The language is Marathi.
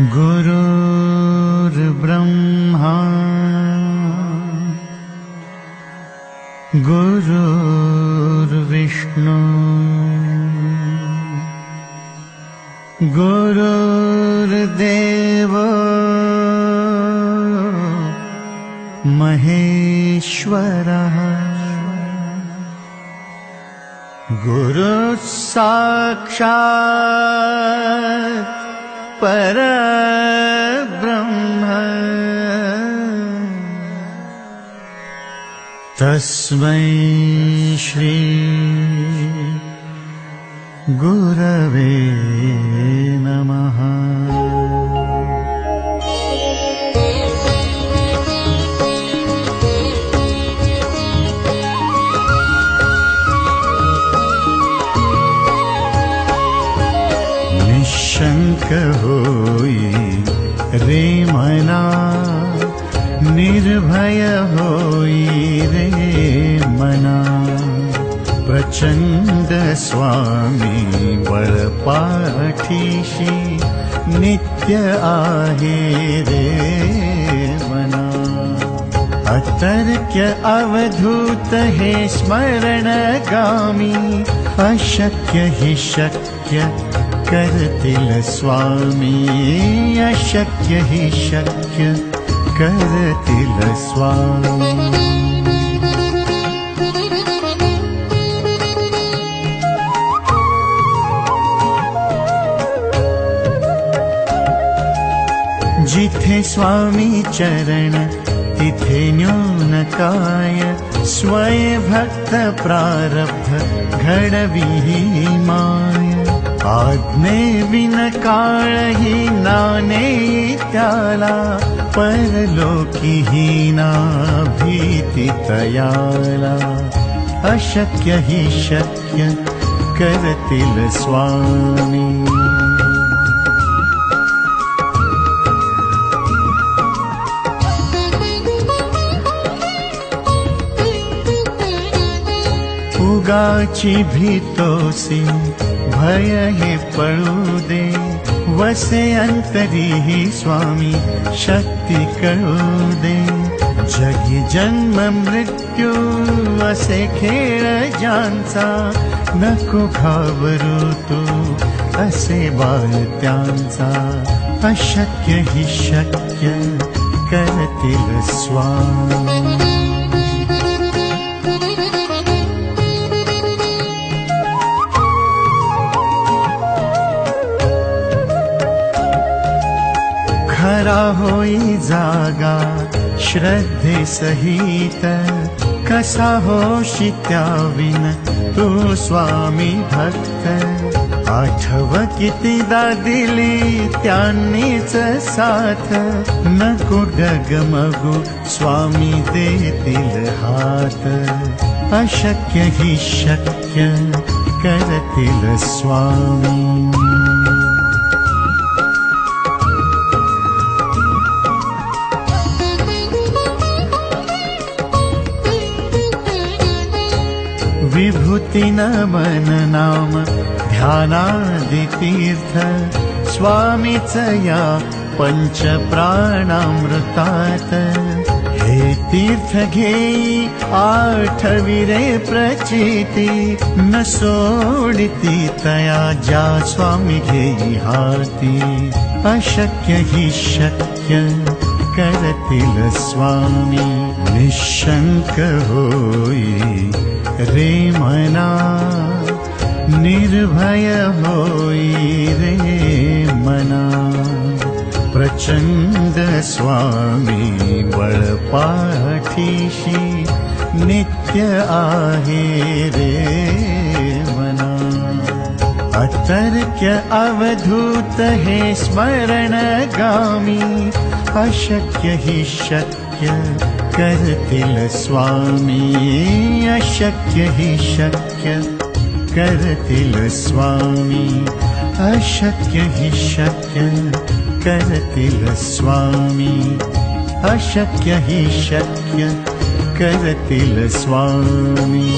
गुरुर्ब्रह्मा गुरुर्विष्णु गुरुर्देव महेश्वरः गुरुः साक्षात् परब्रह्म तस्मै श्री गुरवे नमः। निशंक होई रे मना, निर्भय होई रे मना, प्रचंड स्वामी बळपाठीशी नित्य आहे रे मना। अतर्क्य अवधूत हे स्मरणगामी, अशक्य हि शक्य करतील स्वामी, अशक्य हि शक्य करतील स्वामी। जिथे स्वामी चरण तिथे न्यून काय, स्वय भक्त प्रारब्ध घडवी माय। आज्ञे बिन काळही नाने त्याला, परलोकी हीना भीती तयाला। अशक्य हि शक्य करतील स्वामी। उगाची भीतोसी भय हे पळू दे, वसे अंतरी ही स्वामी शक्ती कळू दे। जगी जन्म मृत्यू असे खेळ ज्यांचा, नको घाबरू तू असे बाळ त्यांचा। अशक्य हि शक्य करतील स्वामी। खरा होई जागा श्रद्धे सहित, कसा होशी त्याविन तू स्वामी भक्त। आठव कितीदा दिली त्यांनीच साथ, नको डगमगू स्वामी देतील हात। अशक्य हि शक्य करतील स्वामी। विभूति नमन नाम ध्यानादि तीर्थ, स्वामीच या पंच प्राणामृतात। हे तीर्थ घेई आठविरे प्रचिती, न सोडिती तया ज्या स्वामी घेई हाती। अशक्य हि शक्य करतील स्वामी। निशंक होई रे मना, निर्भय होई रे मना। प्रचंड स्वामी बळपाठीशी नित्य आहे रे मना। अतर्क्य अवधूत हे स्मरणगामी, अशक्य हि शक्य करतील स्वामी। अशक्य हि शक्य करतील स्वामी। अशक्य हि शक्य करतील स्वामी। अशक्य हि शक्य करतील स्वामी।